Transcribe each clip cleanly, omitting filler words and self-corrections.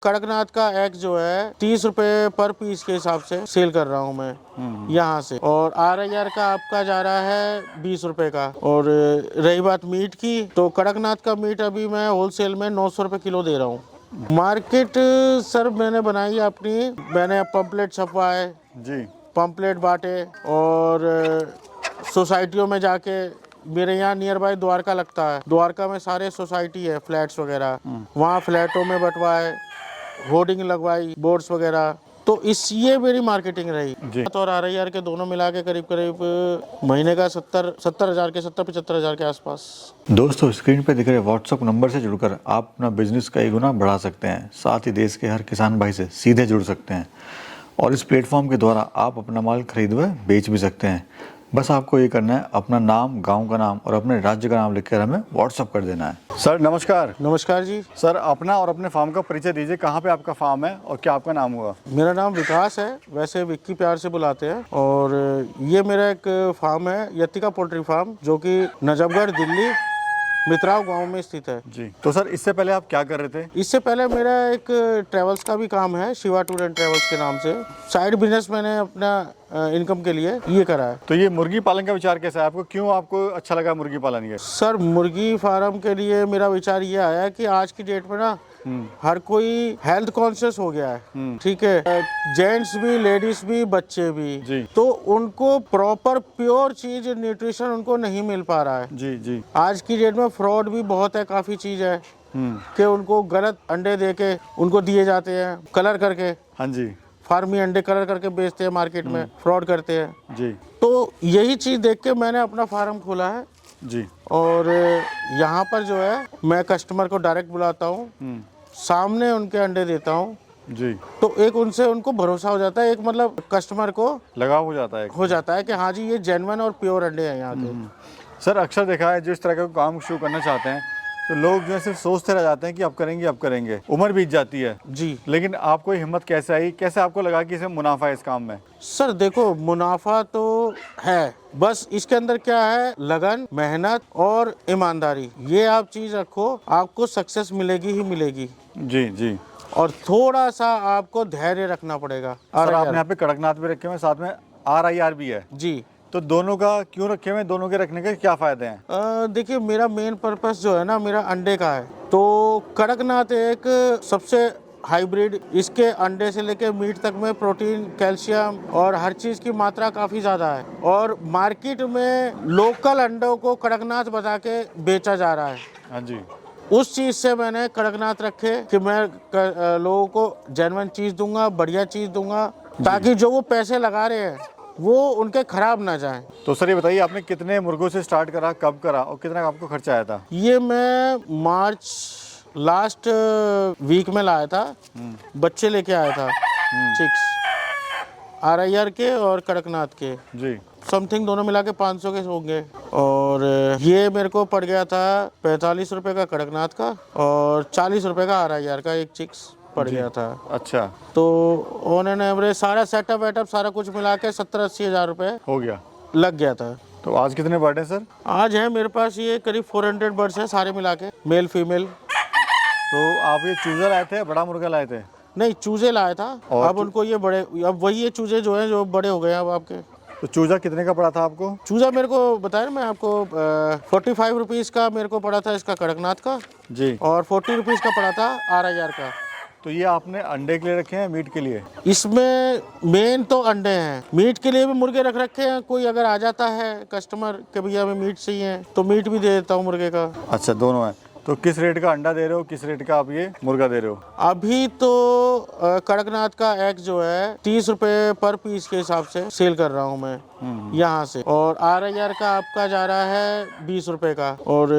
कड़कनाथ का एग जो है 30 रुपए पर पीस के हिसाब से सेल कर रहा हूँ मैं यहाँ से। और RIR का आपका जा रहा है 20 रुपए का। और रही बात मीट की, तो कड़कनाथ का मीट अभी मैं होलसेल में 900 रुपए किलो दे रहा हूँ। मार्केट सर मैंने बनाई अपनी, मैंने पंपलेट छपवाए जी, पंपलेट बांटे और सोसाइटियों में जाके, मेरे यहाँ नियर बाय द्वारका लगता है, द्वारका में सारे सोसाइटी है फ्लैट्स वगैरह, वहाँ फ्लैटों में बंटवाए, होर्डिंग लगवाई, बोर्ड्स वगैरह। तो इस ये मेरी मार्केटिंग रही जी। और RIR के दोनों मिला के करीब करीब महीने का 70-75 हज़ार के आसपास। दोस्तों, स्क्रीन पे दिख रहे व्हाट्सएप नंबर से जुड़कर आप अपना बिजनेस कई गुना बढ़ा सकते हैं। साथ ही देश के हर किसान भाई से सीधे जुड़ सकते हैं और इस प्लेटफॉर्म के द्वारा आप अपना माल खरीद व बेच भी सकते हैं। बस आपको ये करना है, अपना नाम, गांव का नाम और अपने राज्य का नाम लिखकर हमें व्हाट्सएप कर देना है। सर नमस्कार। नमस्कार जी। सर, अपना और अपने फार्म का परिचय दीजिए। कहाँ पे आपका फार्म है और क्या आपका नाम हुआ? मेरा नाम विकास है, वैसे विक्की प्यार से बुलाते हैं। और ये मेरा एक फार्म है, यतिका पोल्ट्री फार्म, जो कि नजफगढ़ दिल्ली मित्राव गांव में स्थित है जी। तो सर, इससे पहले आप क्या कर रहे थे? इससे पहले मेरा एक ट्रेवल्स का भी काम है, शिवा टूर एंड ट्रेवल्स के नाम से। साइड बिजनेस मैंने अपना इनकम के लिए ये करा है। तो ये मुर्गी पालन का विचार कैसा है आपको? क्यों आपको अच्छा लगा मुर्गी पालन ये? सर, मुर्गी फार्म के लिए मेरा विचार ये आया कि आज की डेट में ना हर कोई हेल्थ कॉन्शियस हो गया है, ठीक है, जेंट्स भी, लेडीज भी, बच्चे भी जी। तो उनको प्रॉपर प्योर चीज, न्यूट्रिशन उनको नहीं मिल पा रहा है। जी जी। आज की डेट में फ्रॉड भी बहुत है, काफी चीज है कि उनको गलत अंडे देके उनको दिए जाते हैं, कलर करके। हाँ जी। फार्मी अंडे कलर करके बेचते हैं मार्केट में, फ्रॉड करते हैं जी तो यही चीज देख के मैंने अपना फार्म खोला है। जी। और यहाँ पर जो है मैं कस्टमर को डायरेक्ट बुलाता हूँ, सामने उनके अंडे देता हूँ जी। तो एक उनसे उनको भरोसा हो जाता है, एक मतलब कस्टमर को लगाव हो जाता है कि हाँ जी ये जेन्युइन और प्योर अंडे हैं यहाँ के। सर, अक्सर देखा है जिस तरह का काम शुरू करना चाहते हैं तो लोग जो है सिर्फ सोचते रह जाते हैं कि अब करेंगे, उम्र बीत जाती है जी। लेकिन आपको हिम्मत कैसे आई? कैसे आपको लगा कि इसमें मुनाफा है इस काम में? सर देखो, मुनाफा तो है, बस इसके अंदर क्या है, लगन, मेहनत और ईमानदारी। ये आप चीज रखो, आपको सक्सेस मिलेगी ही मिलेगी। जी जी। और थोड़ा सा आपको धैर्य रखना पड़ेगा। सर, आपने यहाँ पे कड़कनाथ भी रखे हुए, साथ में RIR भी है जी। तो दोनों का क्यों रखे हुए? दोनों के रखने के क्या फायदे हैं? देखिए, मेरा मेन पर्पस जो है ना, मेरा अंडे का है। तो कड़कनाथ एक सबसे हाइब्रिड, इसके अंडे से लेके मीट तक में प्रोटीन, कैल्शियम और हर चीज की मात्रा काफी ज्यादा है। और मार्केट में लोकल अंडों को कड़कनाथ बता के बेचा जा रहा है। हाँ जी। उस चीज से मैंने कड़कनाथ रखे कि मैं लोगों को जेन्युइन चीज दूंगा, बढ़िया चीज दूंगा, ताकि जो वो पैसे लगा रहे हैं वो उनके खराब ना जाए। तो सर ये बताइए, आपने कितने मुर्गों से स्टार्ट करा, कब करा और कितना आपको खर्चा आया था? ये मैं मार्च लास्ट वीक में लाया था, बच्चे लेके आया था, चिक्स, RIR के और कड़कनाथ के जी। समथिंग दोनों मिला के 500 के होंगे। और ये मेरे को पड़ गया था 45 रुपए का कड़कनाथ का और 40 रुपए का RIR का एक चिक्स पड़ गया था। अच्छा। तो ऑन एन एवरेज सारा सेटअप वेटअप सारा कुछ मिला के 70-80 हज़ार रुपए हो गया, लग गया था। तो आज कितने बर्ड हैं सर? आज है मेरे पास ये करीब 400 बर्ड्स हैं सारे मिला के, मेल फीमेल। तो आप ये चूजा लाए थे, बड़ा मुर्गा लाए थे? नहीं, चूजे लाया था। और अब उनको ये बड़े, अब वही ये चूजे जो हैं जो बड़े हो गए हैं अब आपके। तो चूजा कितने का पड़ा था आपको? चूजा मेरे को बताया ना मैं आपको, 45 रुपीज़ का मेरे को पड़ा था इसका कड़कनाथ का जी। और 40 रुपीज़ का पड़ा था RIR का। तो ये आपने अंडे के लिए रखे हैं, मीट के लिए? इसमें मेन तो अंडे हैं, मीट के लिए भी मुर्गे रख रखे हैं। कोई अगर आ जाता है कस्टमर कि भैया हमें मीट चाहिए तो मीट भी दे देता हूँ मुर्गे का। अच्छा, दोनों है। तो किस रेट का अंडा दे रहे हो, किस रेट का आप ये मुर्गा दे रहे हो? अभी तो कड़कनाथ का एग जो है 30 रुपए पर पीस के हिसाब से सेल कर रहा हूँ मैं यहाँ से। और RIR का आपका जा रहा है 20 रुपए का। और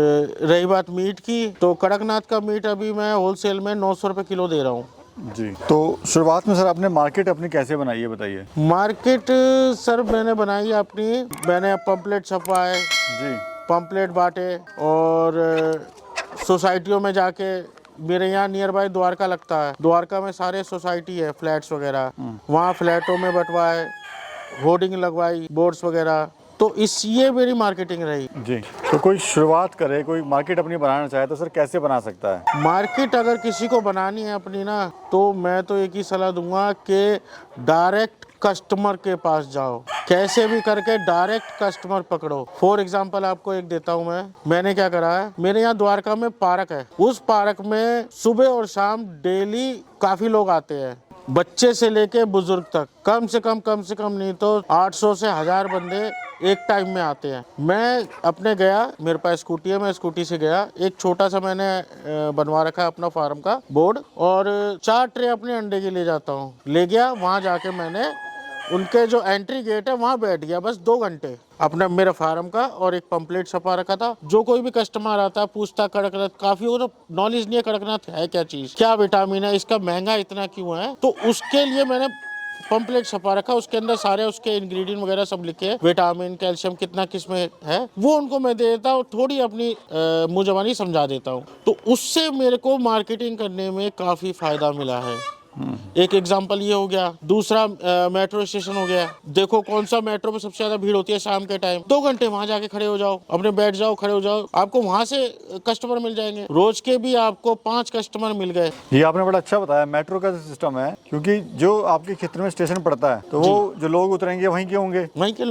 रही बात मीट की, तो कड़कनाथ का मीट अभी मैं होलसेल में 900 रुपए किलो दे रहा हूँ। जी। तो शुरुआत में सर आपने मार्केट अपनी कैसे बनाई है, बताइए? मार्केट सर मैंने बनाई अपनी, मैंने पंपलेट छपवाए जी। पंपलेट बांटे और सोसाइटियों में जाके, मेरे यहाँ नियर बाय द्वारका लगता है, द्वारका में सारे सोसाइटी है फ्लैट्स वगैरह, वहाँ फ्लैटों में बंटवाए, होर्डिंग लगवाई, बोर्ड्स वगैरह। तो ये मेरी मार्केटिंग रही। जी। तो कोई शुरुआत करे, कोई मार्केट अपनी बनाना चाहे तो सर कैसे बना सकता है? मार्केट अगर किसी को बनानी है अपनी ना, तो मैं तो एक ही सलाह दूंगा कि डायरेक्ट कस्टमर के पास जाओ, कैसे भी करके डायरेक्ट कस्टमर पकड़ो। फॉर एग्जांपल आपको एक देता हूँ मैंने क्या करा है, मेरे यहाँ द्वारका में पार्क है, उस पार्क में सुबह और शाम डेली काफी लोग आते हैं, बच्चे से लेके बुजुर्ग तक, कम से कम नहीं तो 800 से 1000 बंदे एक टाइम में आते हैं। मैं अपने गया, मेरे पास स्कूटी है, मैं स्कूटी से गया, एक छोटा सा मैंने बनवा रखा है अपना फार्म का बोर्ड, और 4 ट्रे अपने अंडे के ले जाता हूँ, ले गया वहाँ जाके मैंने उनके जो एंट्री गेट है वहाँ बैठ गया, बस 2 घंटे अपना मेरा फार्म का, और एक पंपलेट छपा रखा था। जो कोई भी कस्टमर आता पूछता कड़कनाथ, काफी वो नॉलेज नहीं है कड़कनाथ है क्या चीज, क्या विटामिन है, इसका महंगा इतना क्यों है, तो उसके लिए मैंने पंपलेट छपा रखा, उसके अंदर सारे उसके इंग्रेडिएंट वगैरह सब लिखे, विटामिन कैल्शियम कितना किस में है, वो उनको मैं दे देता हूँ, थोड़ी अपनी मुँह जबानी समझा देता हूँ। तो उससे मेरे को मार्केटिंग करने में काफी फायदा मिला है। एक एग्जांपल ये हो गया। दूसरा मेट्रो स्टेशन हो गया। देखो कौन सा मेट्रो पे सबसे ज्यादा भीड़ होती है शाम के टाइम, 2 घंटे वहां जाके खड़े हो जाओ, अपने बैठ जाओ, खड़े हो जाओ, आपको वहां से कस्टमर मिल जाएंगे। रोज के भी आपको 5 कस्टमर मिल गए। ये आपने बड़ा अच्छा बताया, मेट्रो का सिस्टम है, क्योंकि जो आपके क्षेत्र में स्टेशन पड़ता है तो वो जो लोग उतरेंगे वहीं के होंगे, वहीं के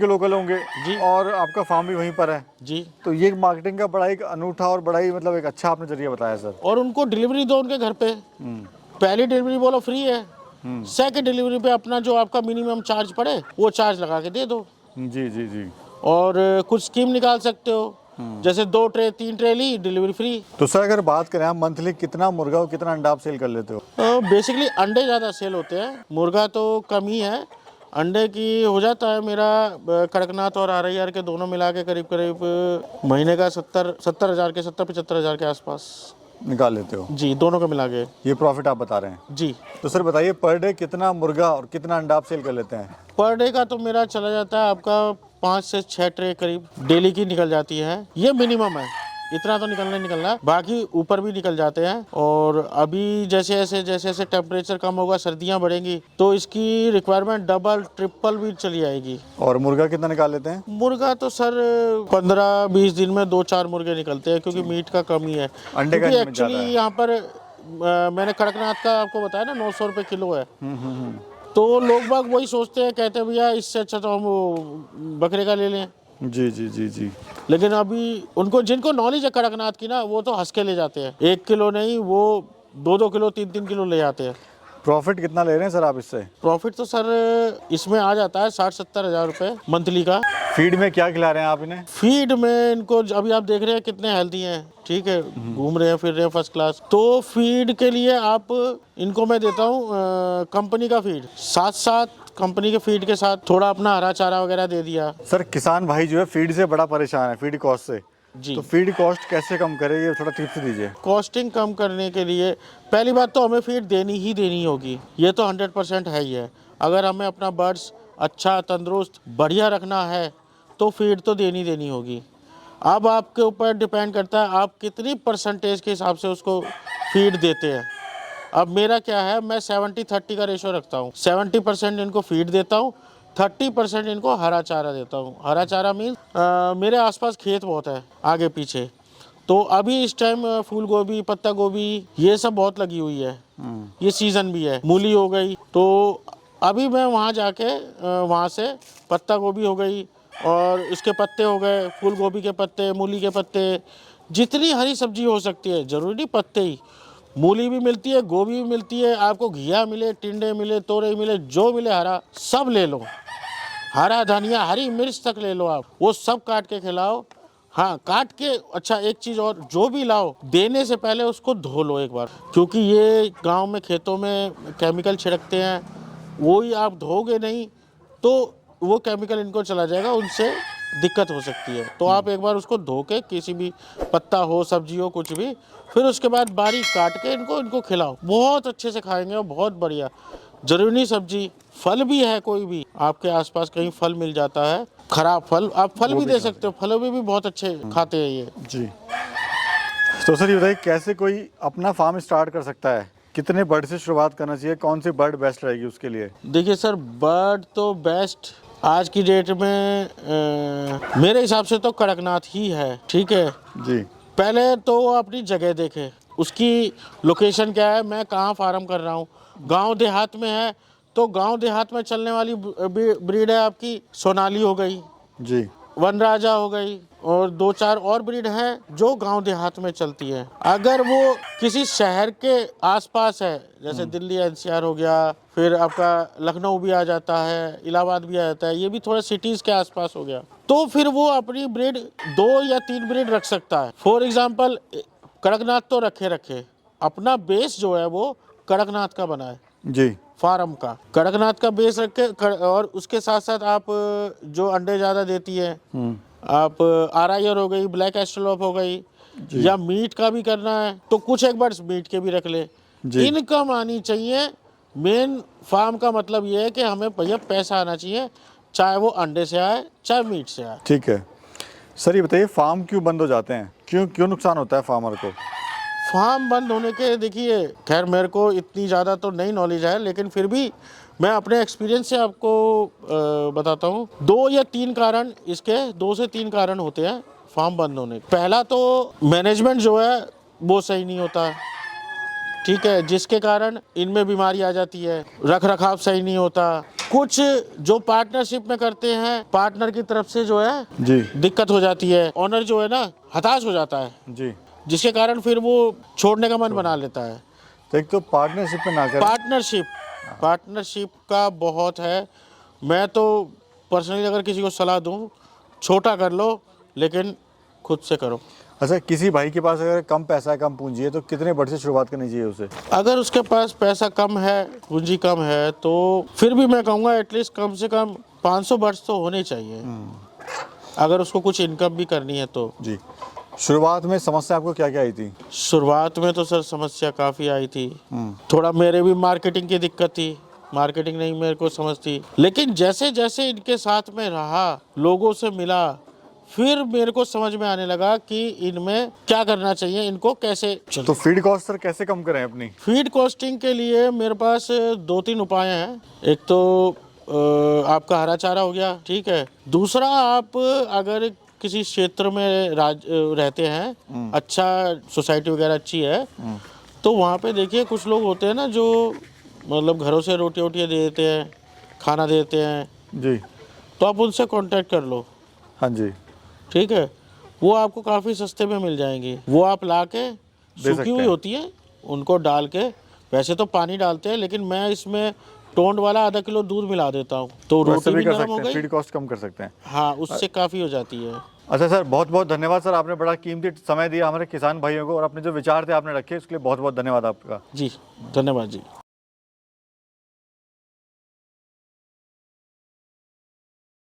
लोकल होंगे जी, और आपका फार्म भी वहीं पर है जी। तो ये मार्केटिंग का बड़ा एक अनूठा और बड़ा ही मतलब एक अच्छा आपने जरिया बताया सर। और उनको डिलीवरी दो उनके घर पे, पहली डिलीवरी बोलो फ्री है, सेकंड डिलीवरी पे अपना जो आपका मिनिमम चार्ज पड़े वो चार्ज लगा के दे दो। जी जी जी। और कुछ स्कीम निकाल सकते हो, जैसे 2 ट्रे 3 ट्रे ली, डिलीवरी फ्री। तो सर अगर बात करें आप मंथली कितना मुर्गा और कितना अंडा आप सेल कर लेते हो? बेसिकली अंडे ज़्यादा सेल होते हैं, मुर्गा तो कम ही है। अंडे की हो जाता है मेरा कड़कनाथ और RIR के दोनों मिला के करीब महीने का 70-75 हज़ार के आसपास निकाल लेते हो जी, दोनों का मिला के। ये प्रॉफिट आप बता रहे हैं जी। तो सर बताइए पर डे कितना मुर्गा और कितना अंडा आप सेल कर लेते हैं? पर डे का तो मेरा चला जाता है आपका 5 से 6 ट्रे करीब डेली की निकल जाती है, ये मिनिमम है, इतना तो निकलना है, बाकी ऊपर भी निकल जाते हैं। और अभी जैसे टेम्परेचर कम होगा, सर्दियां बढ़ेंगी, तो इसकी रिक्वायरमेंट डबल ट्रिपल भी चली आएगी। और मुर्गा कितना निकाल लेते हैं? मुर्गा तो सर 15-20 दिन में 2-4 मुर्गे निकलते हैं, क्योंकि मीट का कमी है। अंडे का एक्चुअली यहाँ पर मैंने कड़कनाथ का आपको बताया ना 900 रुपये किलो है। तो लोग बाग वही सोचते हैं, कहते हैं भैया इससे अच्छा तो हम वो बकरे का ले लें। जी जी जी जी। लेकिन अभी उनको जिनको नॉलेज है कड़कनाथ की ना, वो तो हंस के ले जाते हैं, 1 किलो नहीं वो 2-2 किलो 3-3 किलो ले जाते हैं। प्रॉफिट कितना ले रहे हैं सर आप इससे? प्रॉफिट तो सर इसमें आ जाता है 60-70 हज़ार रुपये मंथली का। फीड में क्या खिला रहे हैं आप इन्हें? फीड में इनको अभी आप देख रहे हैं कितने हेल्दी हैं, ठीक है, घूम रहे हैं फिर रहे हैं फर्स्ट क्लास। तो फीड के लिए आप इनको मैं देता हूँ कंपनी का फीड, साथ कंपनी के फीड के साथ थोड़ा अपना हरा चारा वगैरह दे दिया। सर किसान भाई जो है फीड से बड़ा परेशान है, फीड कॉस्ट से जी। तो फीड कॉस्ट कैसे कम करे, ये थोड़ा टिप्स दीजिए। कॉस्टिंग कम करने के लिए पहली बात तो हमें फीड देनी होगी, ये तो 100% है ही है। अगर हमें अपना बर्ड्स अच्छा तंदुरुस्त बढ़िया रखना है तो फीड तो देनी होगी। अब आपके ऊपर डिपेंड करता है आप कितनी परसेंटेज के हिसाब से उसको फीड देते हैं। अब मेरा क्या है, मैं 70-30 का रेशो रखता हूँ। 70% इनको फीड देता हूँ, 30% इनको हरा चारा देता हूँ। हरा चारा मीन्स मेरे आसपास खेत बहुत है आगे पीछे, तो अभी इस टाइम फूल गोभी, पत्ता गोभी ये सब बहुत लगी हुई है, ये सीज़न भी है, मूली हो गई, तो अभी मैं वहाँ जाके वहाँ से पत्ता गोभी हो गई और इसके पत्ते हो गए, फूल गोभी के पत्ते, मूली के पत्ते, जितनी हरी सब्जी हो सकती है, ज़रूरी नहीं पत्ते ही, मूली भी मिलती है, गोभी भी मिलती है, आपको घिया मिले, टिंडे मिले, तोरई मिले, जो मिले हरा सब ले लो, हरा धनिया, हरी मिर्च तक ले लो, आप वो सब काट के खिलाओ। हाँ, काट के, अच्छा एक चीज़ और, जो भी लाओ देने से पहले उसको धो लो एक बार, क्योंकि ये गांव में खेतों में केमिकल छिड़कते हैं, वो ही आप धोगे नहीं तो वो केमिकल इनको चला जाएगा, उनसे दिक्कत हो सकती है। तो आप एक बार उसको धो के, किसी भी पत्ता हो, सब्जी हो, कुछ भी, फिर उसके बाद बारीक काट के इनको खिलाओ, बहुत अच्छे से खाएंगे और बहुत बढ़िया। जरूरी नहीं सब्जी, फल भी है, कोई भी आपके आसपास कहीं फल मिल जाता है, खराब फल, आप फल भी दे सकते हो, फलों में भी बहुत अच्छे खाते हैं ये जी। तो सर ये बताइए कैसे कोई अपना फार्म स्टार्ट कर सकता है, कितने बर्ड से शुरुआत करना चाहिए, कौन सी बर्ड बेस्ट रहेगी उसके लिए? देखिए सर, बर्ड तो बेस्ट आज की डेट में मेरे हिसाब से तो कड़कनाथ ही है। ठीक है, जी पहले तो वो अपनी जगह देखे, उसकी लोकेशन क्या है, मैं कहाँ फार्म कर रहा हूँ। गांव देहात में है तो गांव देहात में चलने वाली ब्रीड है आपकी सोनाली हो गई, जी वनराजा हो गई, और 2-4 और ब्रीड हैं जो गांव देहात में चलती है। अगर वो किसी शहर के आसपास है, जैसे दिल्ली एनसीआर हो गया, फिर आपका लखनऊ भी आ जाता है, इलाहाबाद भी आ जाता है, ये भी थोड़ा सिटीज के आसपास हो गया, तो फिर वो अपनी ब्रीड 2 या 3 ब्रीड रख सकता है। फॉर एग्जाम्पल कड़कनाथ तो रखे अपना बेस जो है वो कड़कनाथ का बना है, जी फार्म का कड़कनाथ का बेस रखे, और उसके साथ साथ आप जो अंडे ज़्यादा देती है, आप आरआईआर हो गई, ब्लैक एस्ट्रोलॉप हो गई, या मीट का भी करना है तो कुछ एक बार मीट के भी रख ले। इनकम आनी चाहिए। मेन फार्म का मतलब ये है कि हमें भैया पैसा आना चाहिए, चाहे वो अंडे से आए चाहे मीट से आए। ठीक है सर, ये बताइए फार्म क्यों बंद हो जाते हैं, क्यों नुकसान होता है फार्मर को? फार्म बंद होने के, देखिए खैर मेरे को इतनी ज़्यादा तो नहीं नॉलेज है, लेकिन फिर भी मैं अपने एक्सपीरियंस से आपको बताता हूँ। 2 या 3 कारण इसके, 2 से 3 कारण होते हैं फार्म बंद होने के। पहला तो मैनेजमेंट जो है वो सही नहीं होता, ठीक है, जिसके कारण इनमें बीमारी आ जाती है। रख रखाव सही नहीं होता। कुछ जो पार्टनरशिप में करते हैं, पार्टनर की तरफ से जो है जी दिक्कत हो जाती है, ऑनर जो है ना हताश हो जाता है, जी, जिसके कारण फिर वो छोड़ने का मन बना लेता है। तो एक तो पार्टनरशिप में ना करें। पार्टनरशिप का बहुत है। मैं तो पर्सनली अगर किसी को सलाह दूं, छोटा कर लो लेकिन खुद से करो। अच्छा, किसी भाई के पास अगर कम पैसा है, कम पूंजी है, तो कितने बड़े से शुरुआत करनी चाहिए उसे? अगर उसके पास पैसा कम है, पूंजी कम है, तो फिर भी मैं कहूँगा एटलीस्ट कम से कम 500 बर्ड्स तो होने चाहिए, अगर उसको कुछ इनकम भी करनी है तो। जी, शुरुआत में समस्या आपको क्या क्या आई थी? शुरुआत में तो सर समस्या काफ़ी आई थी। थोड़ा मेरे भी मार्केटिंग की दिक्कत थी, मार्केटिंग नहीं मेरे को समझती, लेकिन जैसे जैसे इनके साथ में रहा, लोगों से मिला, फिर मेरे को समझ में आने लगा कि इनमें क्या करना चाहिए, इनको कैसे तो फीड कॉस्ट सर कैसे कम करें अपनी? फीड कॉस्टिंग के लिए मेरे पास 2-3 उपाय हैं। एक तो आपका हरा चारा हो गया, ठीक है। दूसरा, आप अगर किसी क्षेत्र में रहते हैं, अच्छा सोसाइटी वगैरह अच्छी है, तो वहाँ पे देखिए कुछ लोग होते हैं ना जो मतलब घरों से रोटियां दे देते हैं, खाना दे देते हैं जी, तो आप उनसे कांटेक्ट कर लो, हाँ जी, ठीक है। वो आपको काफ़ी सस्ते में मिल जाएंगी। वो आप ला के, सूखी सकते हुई हैं। होती है, उनको डाल के, वैसे तो पानी डालते हैं लेकिन मैं इसमें टोंड वाला आधा किलो दूध मिला देता हूँ, तो वैसे रोटी भी भी कर नरम सकते हो हैं, गई। फीड कॉस्ट कम कर सकते हैं। हाँ, उससे काफ़ी हो जाती है। अच्छा सर, बहुत बहुत धन्यवाद सर, आपने बड़ा कीमती समय दिया हमारे किसान भाइयों को, और अपने जो विचार थे आपने रखे, उसके लिए बहुत बहुत धन्यवाद आपका। जी, धन्यवाद जी।